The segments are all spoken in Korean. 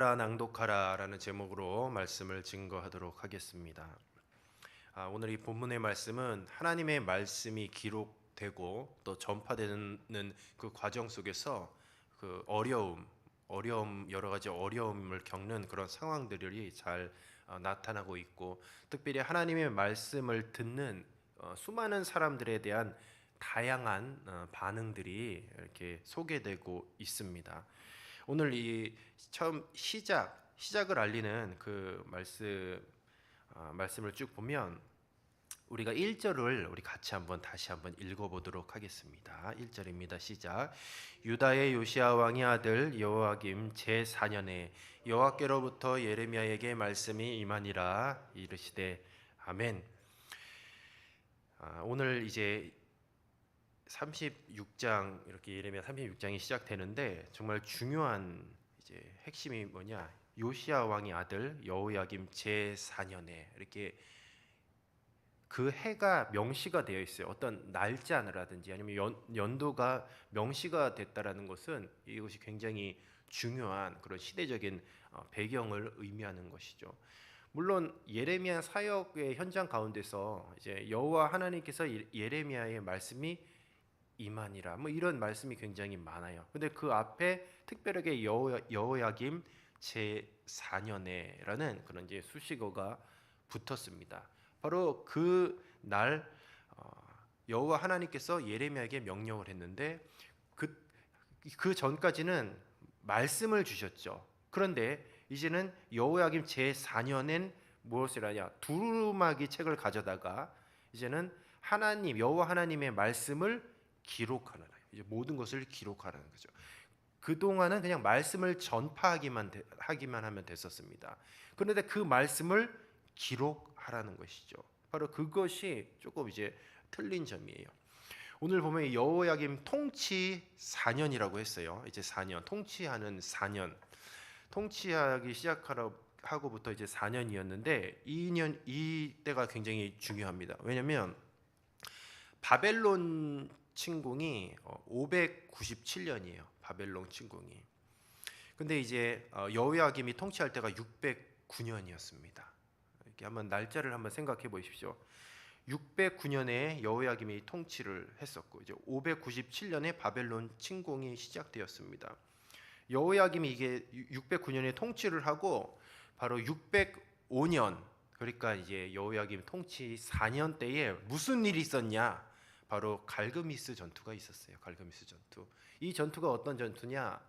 낭독하라라는 제목으로 말씀을 증거하도록 하겠습니다. 오늘 이 본문의 말씀은 하나님의 말씀이 기록되고 또 전파되는 그 과정 속에서 그 어려움 여러 가지 어려움을 겪는 그런 상황들이 잘 나타나고 있고, 특별히 하나님의 말씀을 듣는 수많은 사람들에 대한 다양한 반응들이 이렇게 소개되고 있습니다. 오늘 이 처음 시작을 알리는 그 말씀을 쭉 보면 우리가 1절을 우리 같이 다시 한번 읽어보도록 하겠습니다. 1절입니다. 시작. 유다의 요시야 왕의 아들 여호야김 제4년에 여호와께로부터 예레미야에게 말씀이 임하니라. 이르시되 아멘. 오늘 이제 36장, 이렇게 예레미야 36장이 시작되는데 정말 중요한 이제 핵심이 뭐냐? 요시야 왕의 아들 여호야김 제4년에 이렇게 그 해가 명시가 되어 있어요. 어떤 날짜라든지 아니면 연도가 명시가 됐다라는 것은 이것이 굉장히 중요한 그런 시대적인 배경을 의미하는 것이죠. 물론 예레미야 사역의 현장 가운데서 이제 여호와 하나님께서 예레미야의 말씀이 임하니라 뭐 이런 말씀이 굉장히 많아요. 근데 그 앞에 특별하게 여호야김 제4년에라는 그런 이제 수식어가 붙었습니다. 바로 그 날 여호와 하나님께서 예레미야에게 명령을 했는데 그 전까지는 말씀을 주셨죠. 그런데 이제는 여호야김 제4년엔 무엇을 하냐? 두루마기 책을 가져다가 이제는 하나님 여호와 하나님의 말씀을 기록하라. 이제 모든 것을 기록하라는 거죠. 그 동안은 그냥 말씀을 전파하기만 하면 됐었습니다. 그런데 그 말씀을 기록하라는 것이죠. 바로 그것이 조금 이제 틀린 점이에요. 오늘 보면 여호야김 통치 4년이라고 했어요. 이제 4년 통치하는 4년 통치하기 시작하고부터 이제 4년이었는데 이때가 굉장히 중요합니다. 왜냐하면 바벨론 침공이 597년이에요. 바벨론 침공이. 근데 이제 여호야김이 통치할 때가 609년이었습니다. 이렇게 한번 날짜를 한번 생각해 보십시오. 609년에 여호야김이 통치를 했었고 이제 597년에 바벨론 침공이 시작되었습니다. 여호야김이 이게 609년에 통치를 하고 바로 605년, 그러니까 이제 여호야김 통치 4년 때에 무슨 일이 있었냐? 바로 갈그미스 전투가 있었어요. 갈그미스 전투. 이 전투가 어떤 전투냐?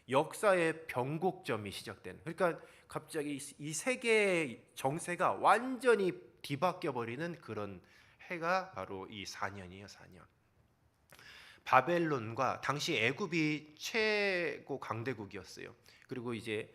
역사의 변곡점이 시작된. 그러니까 갑자기 이 세계의 정세가 완전히 뒤바뀌어 버리는 그런 해가 바로 이 4년이에요. 4년. 바벨론과 당시 애굽이 최고 강대국이었어요. 그리고 이제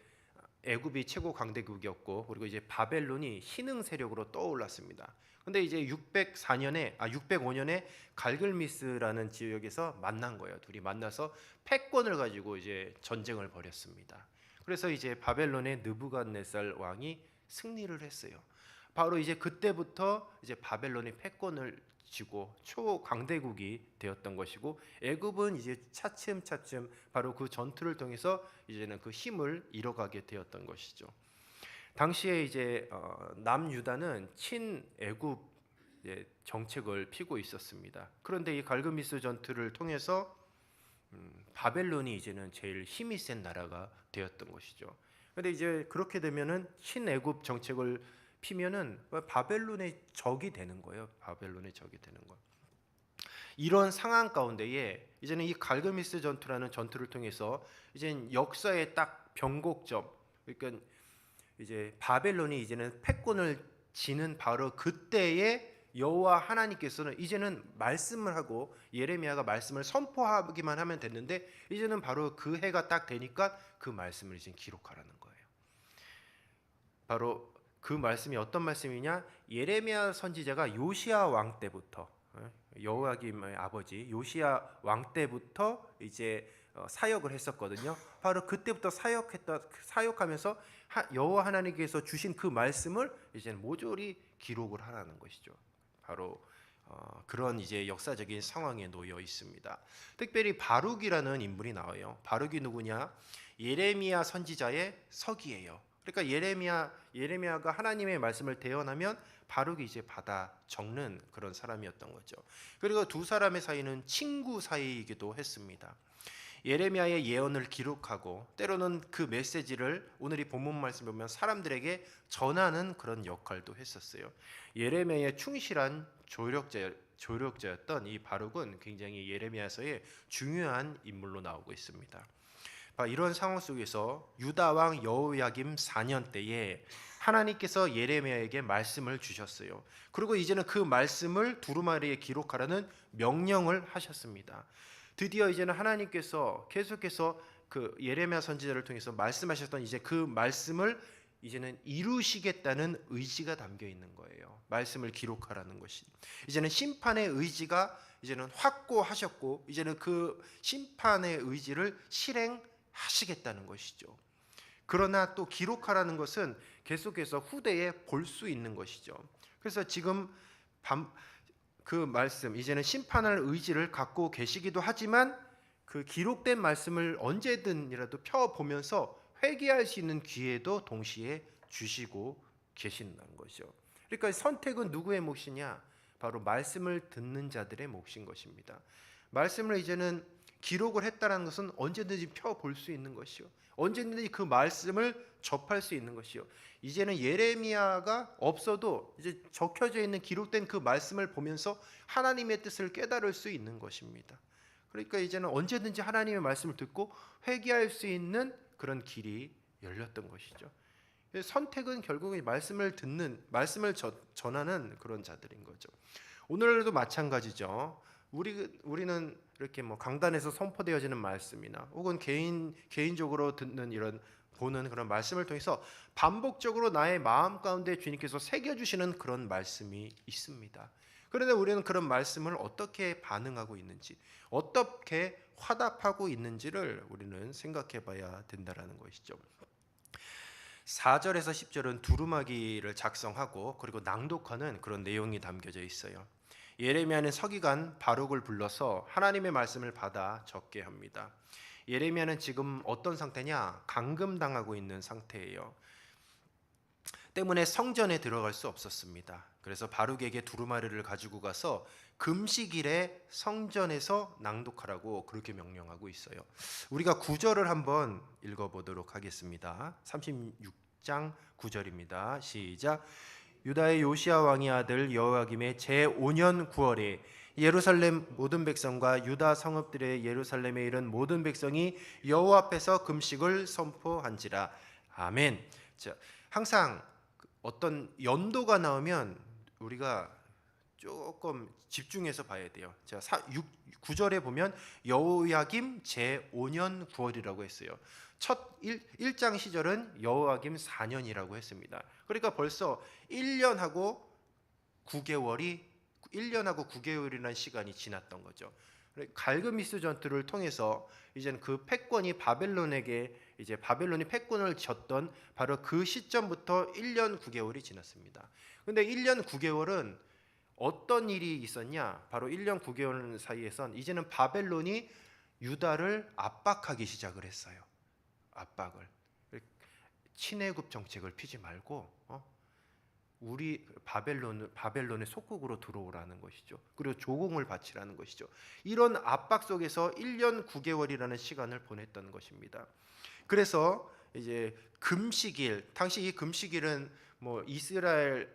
애굽이 최고 강대국이었고, 그리고 이제 바벨론이 신흥 세력으로 떠올랐습니다. 근데 이제 605년에 갈글미스라는 지역에서 만난 거예요. 둘이 만나서 패권을 가지고 이제 전쟁을 벌였습니다. 그래서 이제 바벨론의 느부갓네살 왕이 승리를 했어요. 바로 이제 그때부터 이제 바벨론이 패권을 쥐고 초강대국이 되었던 것이고, 애굽은 이제 차츰차츰 바로 그 전투를 통해서 이제는 그 힘을 잃어가게 되었던 것이죠. 당시에 이제 남유다는 친애굽 정책을 피고 있었습니다. 그런데 이 갈그미스 전투를 통해서 바벨론이 이제는 제일 힘이 센 나라가 되었던 것이죠. 그런데 이제 그렇게 되면은 친애굽 정책을 피면은 바벨론의 적이 되는 거예요. 바벨론의 적이 되는 거. 이런 상황 가운데에 이제는 이 갈그미스 전투라는 전투를 통해서 이제는 역사의 딱 변곡점, 그러니까 이제 바벨론이 이제는 패권을 지는 바로 그때에 여호와 하나님께서는 이제는 말씀을 하고 예레미야가 말씀을 선포하기만 하면 됐는데, 이제는 바로 그 해가 딱 되니까 그 말씀을 이제 기록하라는 거예요. 바로 그 말씀이 어떤 말씀이냐? 예레미야 선지자가 요시야 왕 때부터, 여호야김의 아버지 요시야 왕 때부터 이제 사역을 했었거든요. 바로 그때부터 사역하면서 여호와 하나님께서 주신 그 말씀을 이제 모조리 기록을 하라는 것이죠. 바로 그런 이제 역사적인 상황에 놓여 있습니다. 특별히 바룩이라는 인물이 나와요. 바룩이 누구냐? 예레미야 선지자의 서기예요. 그러니까 예레미야가 하나님의 말씀을 대언하면 바룩이 이제 받아 적는 그런 사람이었던 거죠. 그리고 두 사람의 사이는 친구 사이이기도 했습니다. 예레미야의 예언을 기록하고 때로는 그 메시지를 오늘 이 본문 말씀 보면 사람들에게 전하는 그런 역할도 했었어요. 예레미야의 충실한 조력자였던 이 바룩은 굉장히 예레미야서의 중요한 인물로 나오고 있습니다. 이런 상황 속에서 유다 왕 여호야김 4년 때에 하나님께서 예레미야에게 말씀을 주셨어요. 그리고 이제는 그 말씀을 두루마리에 기록하라는 명령을 하셨습니다. 드디어 이제는 하나님께서 계속해서 그 예레미야 선지자를 통해서 말씀하셨던 이제 그 말씀을 이제는 이루시겠다는 의지가 담겨 있는 거예요. 말씀을 기록하라는 것이. 이제는 심판의 의지가 이제는 확고하셨고 이제는 그 심판의 의지를 실행하시겠다는 것이죠. 그러나 또 기록하라는 것은 계속해서 후대에 볼 수 있는 것이죠. 그래서 지금 그 말씀 이제는 심판할 의지를 갖고 계시기도 하지만 그 기록된 말씀을 언제든이라도 펴 보면서 회개할 수 있는 기회도 동시에 주시고 계신다는 거죠. 그러니까 선택은 누구의 몫이냐? 바로 말씀을 듣는 자들의 몫인 것입니다. 말씀을 이제는 기록을 했다는 것은 언제든지 펴 볼 수 있는 것이요. 언제든지 그 말씀을 접할 수 있는 것이요. 이제는 예레미야가 없어도 이제 적혀져 있는 기록된 그 말씀을 보면서 하나님의 뜻을 깨달을 수 있는 것입니다. 그러니까 이제는 언제든지 하나님의 말씀을 듣고 회개할 수 있는 그런 길이 열렸던 것이죠. 선택은 결국은 말씀을 말씀을 전하는 그런 자들인 거죠. 오늘도 마찬가지죠. 우리는 이렇게 뭐 강단에서 선포되어지는 말씀이나 혹은 개인적으로 보는 그런 말씀을 통해서 반복적으로 나의 마음 가운데 주님께서 새겨주시는 그런 말씀이 있습니다. 그런데 우리는 그런 말씀을 어떻게 반응하고 있는지, 어떻게 화답하고 있는지를 우리는 생각해 봐야 된다는 것이죠. 4절에서 10절은 두루마기를 작성하고 그리고 낭독하는 그런 내용이 담겨져 있어요. 예레미야는 서기관 바룩을 불러서 하나님의 말씀을 받아 적게 합니다. 예레미야는 지금 어떤 상태냐? 감금당하고 있는 상태예요. 때문에 성전에 들어갈 수 없었습니다. 그래서 바룩에게 두루마리를 가지고 가서 금식일에 성전에서 낭독하라고 그렇게 명령하고 있어요. 우리가 9절을 한번 읽어보도록 하겠습니다. 36장 9절입니다. 시작. 유다의 요시야 왕의 아들 여호야김의 제5년 9월에 예루살렘 모든 백성과 유다 성읍들의 예루살렘에 이른 모든 백성이 여호와 앞에서 금식을 선포한지라. 아멘. 자, 항상 어떤 연도가 나오면 우리가 조금 집중해서 봐야 돼요. 자, 9절에 보면 여호야김 제5년 9월이라고 했어요. 첫 1장 시절은 여호야김 4년이라고 했습니다. 그러니까 벌써 1년하고 9개월이라는 시간이 지났던 거죠. 갈그미스 전투를 통해서 이제는 그 패권이 바벨론이 패권을 졌던 바로 그 시점부터 1년 9개월이 지났습니다. 근데 1년 9개월은 어떤 일이 있었냐? 바로 1년 9개월 사이에선 이제는 바벨론이 유다를 압박하기 시작을 했어요. 압박을. 친애국 정책을 피지 말고 우리 바벨론의 속국으로 들어오라는 것이죠. 그리고 조공을 바치라는 것이죠. 이런 압박 속에서 1년 9개월이라는 시간을 보냈던 것입니다. 그래서 이제 금식일, 당시 이 금식일은 뭐 이스라엘의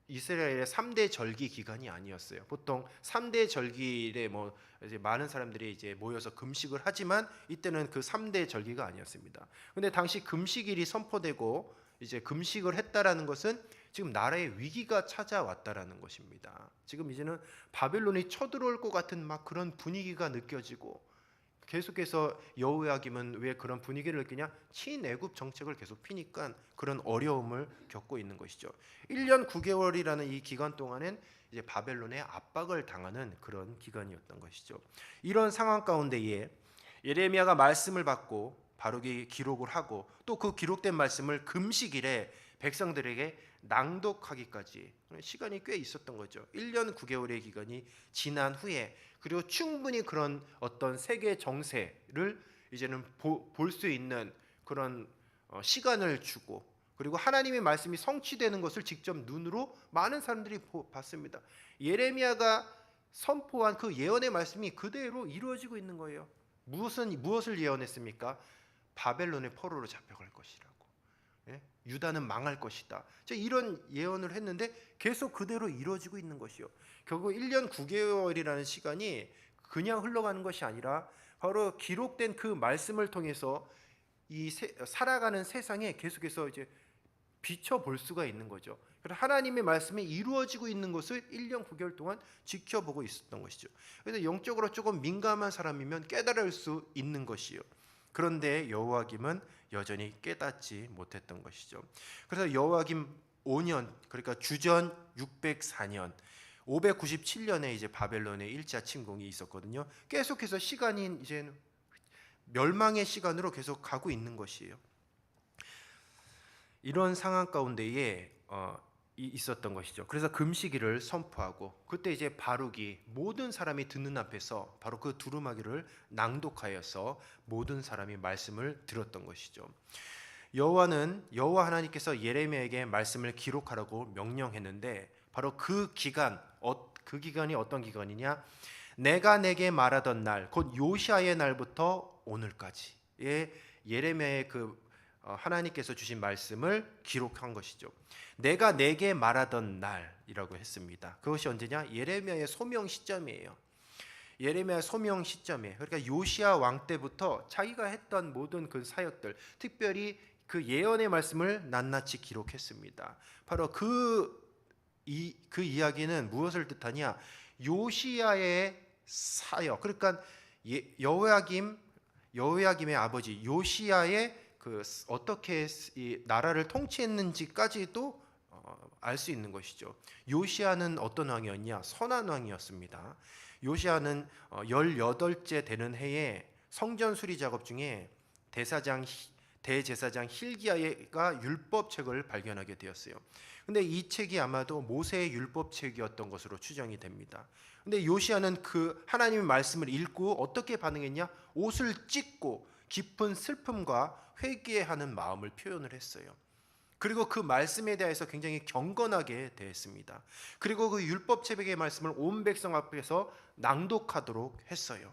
3대 절기 기간이 아니었어요. 보통 3대 절기일에 뭐 이제 많은 사람들이 이제 모여서 금식을 하지만 이때는 그 3대 절기가 아니었습니다. 근데 당시 금식일이 선포되고 이제 금식을 했다라는 것은 지금 나라의 위기가 찾아왔다라는 것입니다. 지금 이제는 바벨론이 쳐들어올 것 같은 막 그런 분위기가 느껴지고 계속해서 여호야김은 왜 그런 분위기를 느끼냐? 친애국 정책을 계속 피니까 그런 어려움을 겪고 있는 것이죠. 1년 9개월이라는 이 기간 동안은 이제 바벨론의 압박을 당하는 그런 기간이었던 것이죠. 이런 상황 가운데에 예레미야가 말씀을 받고 바룩이 기록을 하고 또 그 기록된 말씀을 금식일에 백성들에게 낭독하기까지 시간이 꽤 있었던 거죠. 1년 9개월의 기간이 지난 후에, 그리고 충분히 그런 어떤 세계 정세를 이제는 볼 수 있는 그런 시간을 주고, 그리고 하나님의 말씀이 성취되는 것을 직접 눈으로 많은 사람들이 봤습니다. 예레미야가 선포한 그 예언의 말씀이 그대로 이루어지고 있는 거예요. 무엇을 예언했습니까? 바벨론의 포로로 잡혀갈 것이라고. 예? 유다는 망할 것이다. 이런 예언을 했는데 계속 그대로 이루어지고 있는 것이요. 결국 1년 9개월이라는 시간이 그냥 흘러가는 것이 아니라 바로 기록된 그 말씀을 통해서 살아가는 세상에 계속해서 이제 비춰볼 수가 있는 거죠. 그래서 하나님의 말씀이 이루어지고 있는 것을 1년 9개월 동안 지켜보고 있었던 것이죠. 그래서 영적으로 조금 민감한 사람이면 깨달을 수 있는 것이요. 그런데 여호야김은 여전히 깨닫지 못했던 것이죠. 그래서 여호야김 5년, 그러니까 주전 604년 597년에 이제 바벨론의 1차 침공이 있었거든요. 계속해서 시간이 이제 멸망의 시간으로 계속 가고 있는 것이에요. 이런 상황 가운데에 있었던 것이죠. 그래서 금식일을 선포하고, 그때 이제 바룩이 모든 사람이 듣는 앞에서 바로 그 두루마기를 낭독하여서 모든 사람이 말씀을 들었던 것이죠. 여호와 하나님께서 예레미야에게 말씀을 기록하라고 명령했는데, 바로 그 기간이 어떤 기간이냐? 내가 내게 말하던 날, 곧 요시아의 날부터 오늘까지의 예레미야의 하나님께서 주신 말씀을 기록한 것이죠. 내가 내게 말하던 날이라고 했습니다. 그것이 언제냐? 예레미야의 소명 시점이에요. 예레미야 소명 시점에, 그러니까 요시야 왕 때부터 자기가 했던 모든 그 사역들, 특별히 그 예언의 말씀을 낱낱이 기록했습니다. 바로 그 이야기는 무엇을 뜻하냐? 요시야의 사역, 그러니까 여호야김의 아버지 요시야의 어떻게 이 나라를 통치했는지까지도 알 수 있는 것이죠. 요시야는 어떤 왕이었냐? 선한 왕이었습니다. 요시야는 18째 되는 해에 성전 수리 작업 중에 대제사장 힐기야가 율법책을 발견하게 되었어요. 근데 이 책이 아마도 모세의 율법책이었던 것으로 추정이 됩니다. 근데 요시야는 그 하나님의 말씀을 읽고 어떻게 반응했냐? 옷을 찢고 깊은 슬픔과 회개하는 마음을 표현을 했어요. 그리고 그 말씀에 대해서 굉장히 경건하게 대했습니다. 그리고 그 율법책의 말씀을 온 백성 앞에서 낭독하도록 했어요.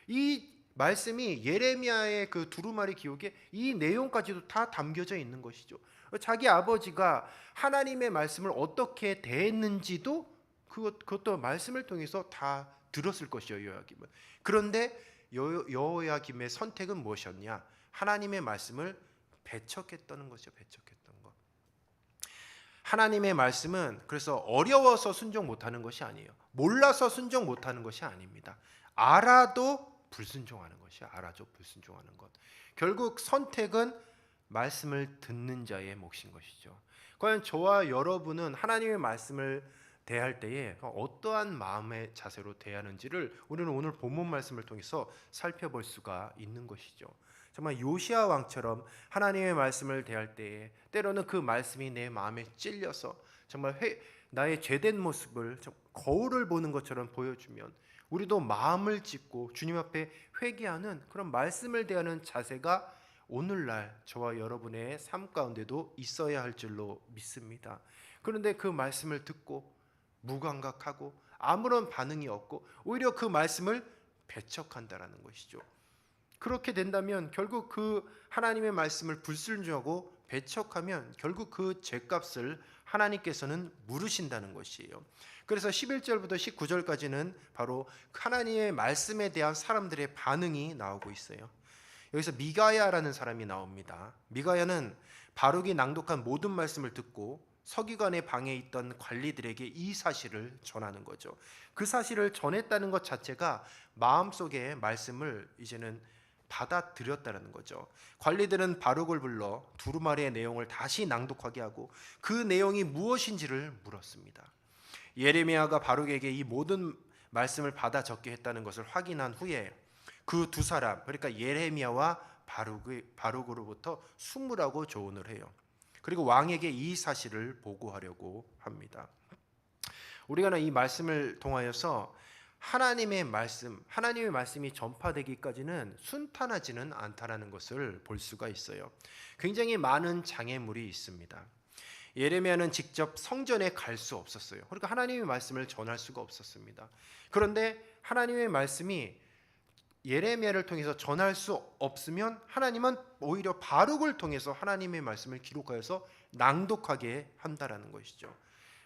이 말씀이 예레미야의 그 두루마리 기록에 이 내용까지도 다 담겨져 있는 것이죠. 자기 아버지가 하나님의 말씀을 어떻게 대했는지도 그것도 말씀을 통해서 다 들었을 것이요, 여호야김은. 그런데 여호야김의 선택은 무엇이었냐? 하나님의 말씀을 배척했다는 것이죠. 배척했던 것. 하나님의 말씀은 그래서 어려워서 순종 못하는 것이 아니에요. 몰라서 순종 못하는 것이 아닙니다. 알아도 불순종하는 것이, 알아도 불순종하는 것. 결국 선택은 말씀을 듣는 자의 몫인 것이죠. 과연 저와 여러분은 하나님의 말씀을 대할 때에 어떠한 마음의 자세로 대하는지를 우리는 오늘 본문 말씀을 통해서 살펴볼 수가 있는 것이죠. 정말 요시야 왕처럼 하나님의 말씀을 대할 때에 때로는 그 말씀이 내 마음에 찔려서 정말 나의 죄된 모습을 거울을 보는 것처럼 보여주면 우리도 마음을 찢고 주님 앞에 회개하는 그런 말씀을 대하는 자세가 오늘날 저와 여러분의 삶 가운데도 있어야 할 줄로 믿습니다. 그런데 그 말씀을 듣고 무감각하고 아무런 반응이 없고 오히려 그 말씀을 배척한다라는 것이죠. 그렇게 된다면 결국 그 하나님의 말씀을 불순종하고 배척하면 결국 그 죄값을 하나님께서는 물으신다는 것이에요. 그래서 11절부터 19절까지는 바로 하나님의 말씀에 대한 사람들의 반응이 나오고 있어요. 여기서 미가야라는 사람이 나옵니다. 미가야는 바룩이 낭독한 모든 말씀을 듣고 서기관의 방에 있던 관리들에게 이 사실을 전하는 거죠. 그 사실을 전했다는 것 자체가 마음속에 말씀을 이제는 받아들였다는 거죠. 관리들은 바룩을 불러 두루마리의 내용을 다시 낭독하게 하고 그 내용이 무엇인지를 물었습니다. 예레미야가 바룩에게 이 모든 말씀을 받아 적게 했다는 것을 확인한 후에 그 두 사람, 그러니까 예레미야와 바룩으로부터 숨으라고 조언을 해요. 그리고 왕에게 이 사실을 보고하려고 합니다. 우리가 이 말씀을 통하여서 하나님의 말씀이 전파되기까지는 순탄하지는 않다라는 것을 볼 수가 있어요. 굉장히 많은 장애물이 있습니다. 예레미야는 직접 성전에 갈 수 없었어요. 그러니까 하나님의 말씀을 전할 수가 없었습니다. 그런데 하나님의 말씀이 예레미야를 통해서 전할 수 없으면 하나님은 오히려 바룩을 통해서 하나님의 말씀을 기록하여서 낭독하게 한다라는 것이죠.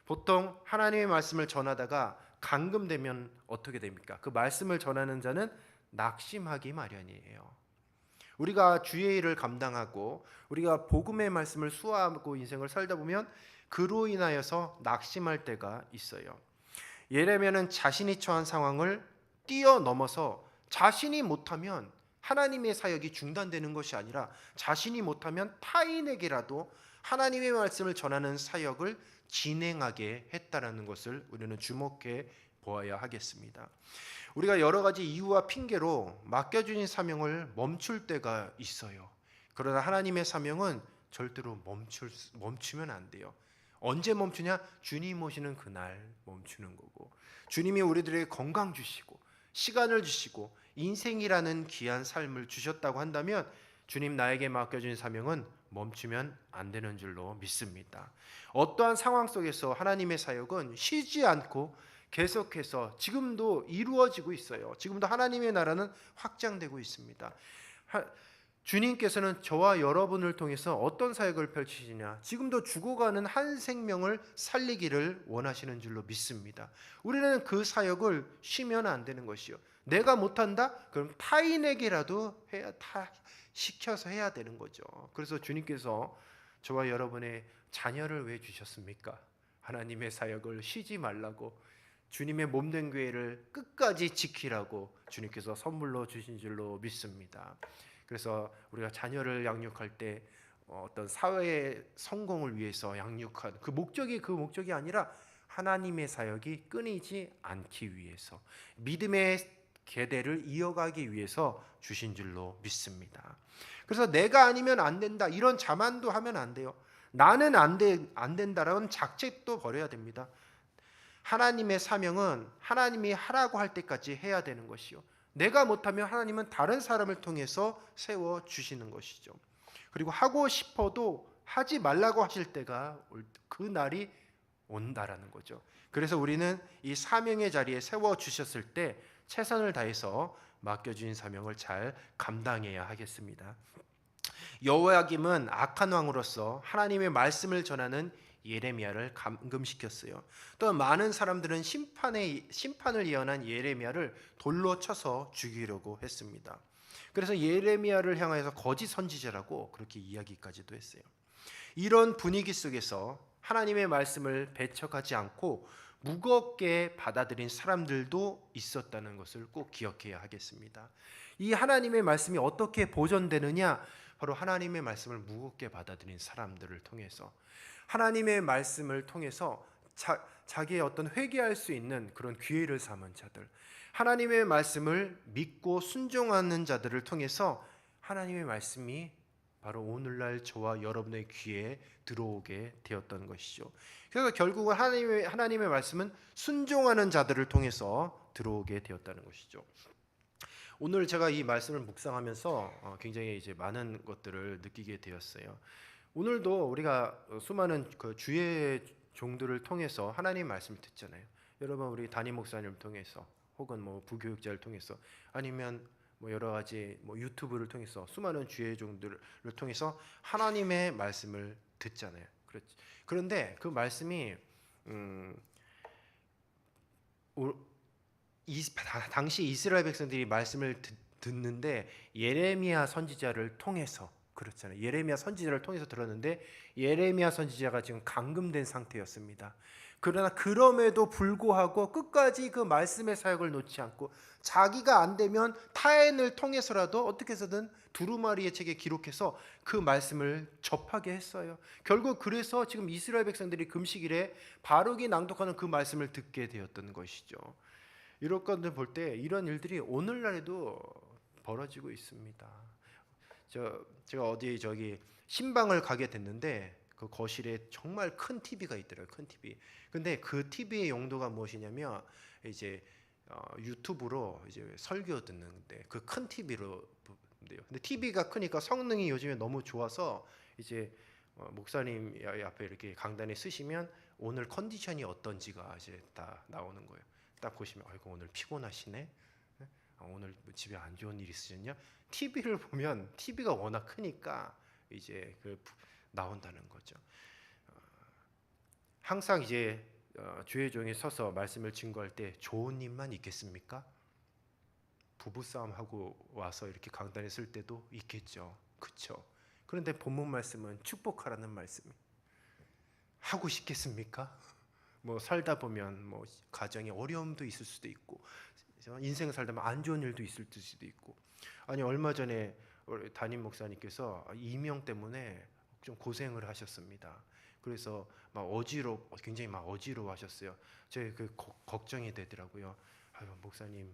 보통 하나님의 말씀을 전하다가 감금되면 어떻게 됩니까? 그 말씀을 전하는 자는 낙심하기 마련이에요. 우리가 주의 일을 감당하고 우리가 복음의 말씀을 수호하고 인생을 살다 보면 그로 인하여서 낙심할 때가 있어요. 예레미야는 자신이 처한 상황을 뛰어넘어서 자신이 못하면 하나님의 사역이 중단되는 것이 아니라 자신이 못하면 타인에게라도 하나님의 말씀을 전하는 사역을 진행하게 했다라는 것을 우리는 주목해 보아야 하겠습니다. 우리가 여러 가지 이유와 핑계로 맡겨주신 사명을 멈출 때가 있어요. 그러나 하나님의 사명은 절대로 멈추면 안 돼요. 언제 멈추냐? 주님 오시는 그날 멈추는 거고, 주님이 우리들에게 건강 주시고 시간을 주시고 인생이라는 귀한 삶을 주셨다고 한다면 주님 나에게 맡겨진 사명은 멈추면 안 되는 줄로 믿습니다. 어떠한 상황 속에서 하나님의 사역은 쉬지 않고 계속해서 지금도 이루어지고 있어요. 지금도 하나님의 나라는 확장되고 있습니다. 주님께서는 저와 여러분을 통해서 어떤 사역을 펼치시냐? 지금도 죽어가는 한 생명을 살리기를 원하시는 줄로 믿습니다. 우리는 그 사역을 쉬면 안 되는 것이요. 내가 못한다? 그럼 타인에게라도 시켜서 해야 되는 거죠. 그래서 주님께서 저와 여러분의 자녀를 왜 주셨습니까? 하나님의 사역을 쉬지 말라고, 주님의 몸된 교회를 끝까지 지키라고 주님께서 선물로 주신 줄로 믿습니다. 그래서 우리가 자녀를 양육할 때 어떤 사회의 성공을 위해서 양육한 그 목적이 아니라 하나님의 사역이 끊이지 않기 위해서, 믿음의 계대를 이어가기 위해서 주신 줄로 믿습니다. 그래서 내가 아니면 안 된다 이런 자만도 하면 안 돼요. 나는 안 된다라는 작책도 버려야 됩니다. 하나님의 사명은 하나님이 하라고 할 때까지 해야 되는 것이요. 내가 못하면 하나님은 다른 사람을 통해서 세워 주시는 것이죠. 그리고 하고 싶어도 하지 말라고 하실 때가 그 날이 온다라는 거죠. 그래서 우리는 이 사명의 자리에 세워 주셨을 때 최선을 다해서 맡겨진 사명을 잘 감당해야 하겠습니다. 여호야김은 악한 왕으로서 하나님의 말씀을 전하는 예레미야를 감금시켰어요. 또 많은 사람들은 심판을 예언한 예레미야를 돌로 쳐서 죽이려고 했습니다. 그래서 예레미야를 향해서 거짓 선지자라고 그렇게 이야기까지도 했어요. 이런 분위기 속에서 하나님의 말씀을 배척하지 않고 무겁게 받아들인 사람들도 있었다는 것을 꼭 기억해야 하겠습니다. 이 하나님의 말씀이 어떻게 보존되느냐? 바로 하나님의 말씀을 무겁게 받아들인 사람들을 통해서, 하나님의 말씀을 통해서 자기의 어떤 회개할 수 있는 그런 기회를 삼은 자들, 하나님의 말씀을 믿고 순종하는 자들을 통해서 하나님의 말씀이 바로 오늘날 저와 여러분의 귀에 들어오게 되었던 것이죠. 그래서 결국은 하나님의 말씀은 순종하는 자들을 통해서 들어오게 되었다는 것이죠. 오늘 제가 이 말씀을 묵상하면서 굉장히 이제 많은 것들을 느끼게 되었어요. 오늘도 우리가 수많은 그 주의 종들을 통해서 하나님의 말씀을 듣잖아요. 여러분, 우리 담임 목사님을 통해서, 혹은 뭐 부교육자를 통해서, 아니면 뭐 여러 가지 뭐 유튜브를 통해서 수많은 주의 종들을 통해서 하나님의 말씀을 듣잖아요. 그런데 그 말씀이 당시 이스라엘 백성들이 말씀을 듣는데 예레미야 선지자를 통해서, 그렇잖아요. 예레미야 선지자를 통해서 들었는데 예레미야 선지자가 지금 감금된 상태였습니다. 그러나 그럼에도 불구하고 끝까지 그 말씀의 사역을 놓지 않고 자기가 안 되면 타인을 통해서라도 어떻게 해서든 두루마리의 책에 기록해서 그 말씀을 접하게 했어요. 결국 그래서 지금 이스라엘 백성들이 금식일에 바룩이 낭독하는 그 말씀을 듣게 되었던 것이죠. 이런 것들 볼 때 이런 일들이 오늘날에도 벌어지고 있습니다. 제가 어디 신방을 가게 됐는데 그 거실에 정말 큰 TV가 있더라고요. 큰 TV. 근데 그 TV의 용도가 무엇이냐면 이제 유튜브로 이제 설교 듣는데 그 큰 TV로 돼요. 근데 TV가 크니까 성능이 요즘에 너무 좋아서 이제 목사님 앞에 이렇게 강단에 쓰시면 오늘 컨디션이 어떤지가 이제 다 나오는 거예요. 딱 보시면 아이고 오늘 피곤하시네. 오늘 집에 안 좋은 일 있으셨냐? TV를 보면 TV가 워낙 크니까 이제 나온다는 거죠. 항상 이제 주의 종이 서서 말씀을 증거할 때 좋은 일만 있겠습니까? 부부싸움 하고 와서 이렇게 강단에 쓸 때도 있겠죠. 그렇죠? 그런데 본문 말씀은 축복하라는 말씀이 하고 싶겠습니까? 뭐 살다 보면 뭐 가정에 어려움도 있을 수도 있고 인생 살다 보면 안 좋은 일도 있을 수도 있고 아니 얼마 전에 우리 담임 목사님께서 이명 때문에 좀 고생을 하셨습니다. 그래서 굉장히 막 어지러워하셨어요. 제 그 걱정이 되더라고요. 아유 목사님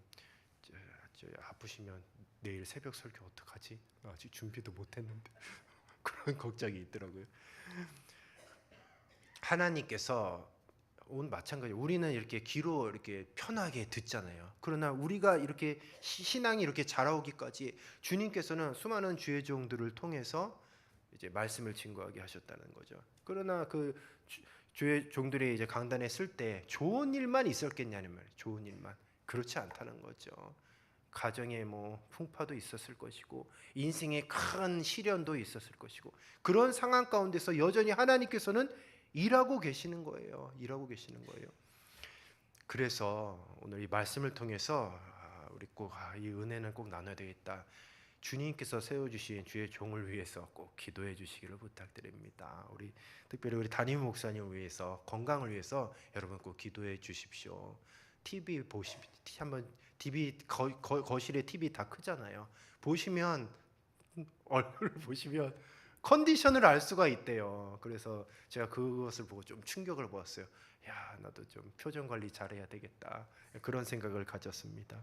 저 아프시면 내일 새벽 설교 어떡하지? 아직 준비도 못했는데 그런 걱정이 있더라고요. 하나님께서 마찬가지. 우리는 이렇게 귀로 이렇게 편하게 듣잖아요. 그러나 우리가 이렇게 신앙이 이렇게 자라오기까지 주님께서는 수많은 주의 종들을 통해서 이제 말씀을 증거하게 하셨다는 거죠. 그러나 그 주의 종들이 이제 강단에 쓸 때 좋은 일만 있었겠냐는 말이에요. 좋은 일만 그렇지 않다는 거죠. 가정에 뭐 풍파도 있었을 것이고 인생에 큰 시련도 있었을 것이고 그런 상황 가운데서 여전히 하나님께서는 일하고 계시는 거예요. 일하고 계시는 거예요. 그래서 오늘 이 말씀을 통해서 우리 꼭 이 은혜는 꼭 나눠야 되겠다. 주님께서 세워주신 주의 종을 위해서 꼭 기도해 주시기를 부탁드립니다. 특별히 우리 담임 목사님을 위해서 건강을 위해서 여러분 꼭 기도해 주십시오. TV 한번 TV 거실에 TV 다 크잖아요. 보시면 얼굴을 보시면 컨디션을 알 수가 있대요. 그래서 제가 그것을 보고 좀 충격을 받았어요. 야, 나도 좀 표정 관리 잘해야 되겠다. 그런 생각을 가졌습니다.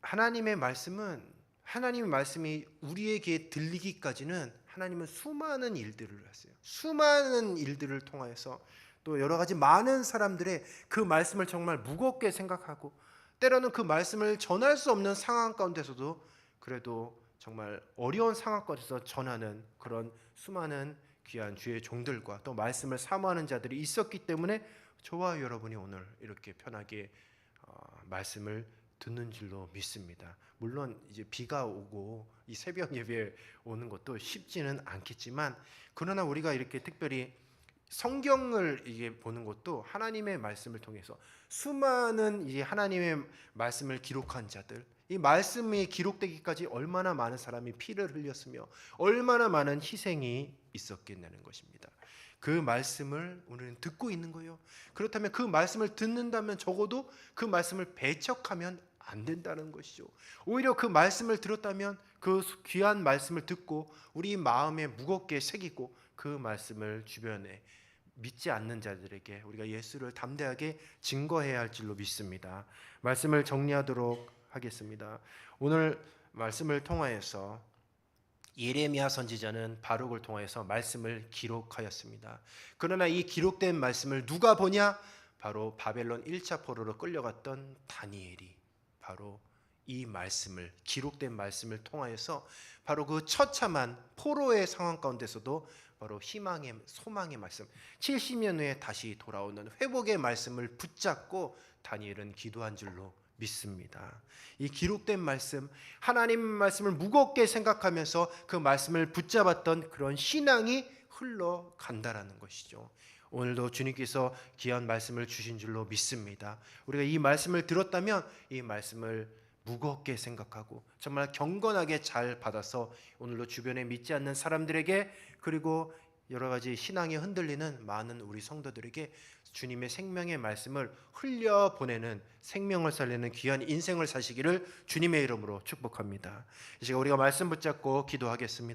하나님의 말씀이 우리에게 들리기까지는 하나님은 수많은 일들을 하세요. 수많은 일들을 통하여서 또 여러 가지 많은 사람들의 그 말씀을 정말 무겁게 생각하고 때로는 그 말씀을 전할 수 없는 상황 가운데서도 그래도 정말 어려운 상황 가운데서 전하는 그런 수많은 귀한 주의 종들과 또 말씀을 사모하는 자들이 있었기 때문에 저와 여러분이 오늘 이렇게 편하게 말씀을 듣는 줄로 믿습니다. 물론 이제 비가 오고 이 새벽 예배에 오는 것도 쉽지는 않겠지만 그러나 우리가 이렇게 특별히 성경을 이게 보는 것도 하나님의 말씀을 통해서 수많은 이제 하나님의 말씀을 기록한 자들, 이 말씀이 기록되기까지 얼마나 많은 사람이 피를 흘렸으며 얼마나 많은 희생이 있었겠냐는 것입니다. 그 말씀을 우리는 듣고 있는 거예요. 그렇다면 그 말씀을 듣는다면 적어도 그 말씀을 배척하면 안 된다는 것이죠. 오히려 그 말씀을 들었다면 그 귀한 말씀을 듣고 우리 마음에 무겁게 새기고 그 말씀을 주변에 믿지 않는 자들에게 우리가 예수를 담대하게 증거해야 할 줄로 믿습니다. 말씀을 정리하도록 하겠습니다. 오늘 말씀을 통하여서 예레미야 선지자는 바룩을 통하여서 말씀을 기록하였습니다. 그러나 이 기록된 말씀을 누가 보냐? 바로 바벨론 1차 포로로 끌려갔던 다니엘이 바로 이 말씀을 기록된 말씀을 통하여서 바로 그 처참한 포로의 상황 가운데서도 바로 희망의 소망의 말씀 70년 후에 다시 돌아오는 회복의 말씀을 붙잡고 다니엘은 기도한 줄로 믿습니다. 이 기록된 말씀 하나님 말씀을 무겁게 생각하면서 그 말씀을 붙잡았던 그런 신앙이 흘러간다라는 것이죠. 오늘도 주님께서 귀한 말씀을 주신 줄로 믿습니다. 우리가 이 말씀을 들었다면 이 말씀을 무겁게 생각하고 정말 경건하게 잘 받아서 오늘도 주변에 믿지 않는 사람들에게 그리고 여러 가지 신앙이 흔들리는 많은 우리 성도들에게 주님의 생명의 말씀을 흘려보내는 생명을 살리는 귀한 인생을 사시기를 주님의 이름으로 축복합니다. 이제 우리가 말씀 붙잡고 기도하겠습니다.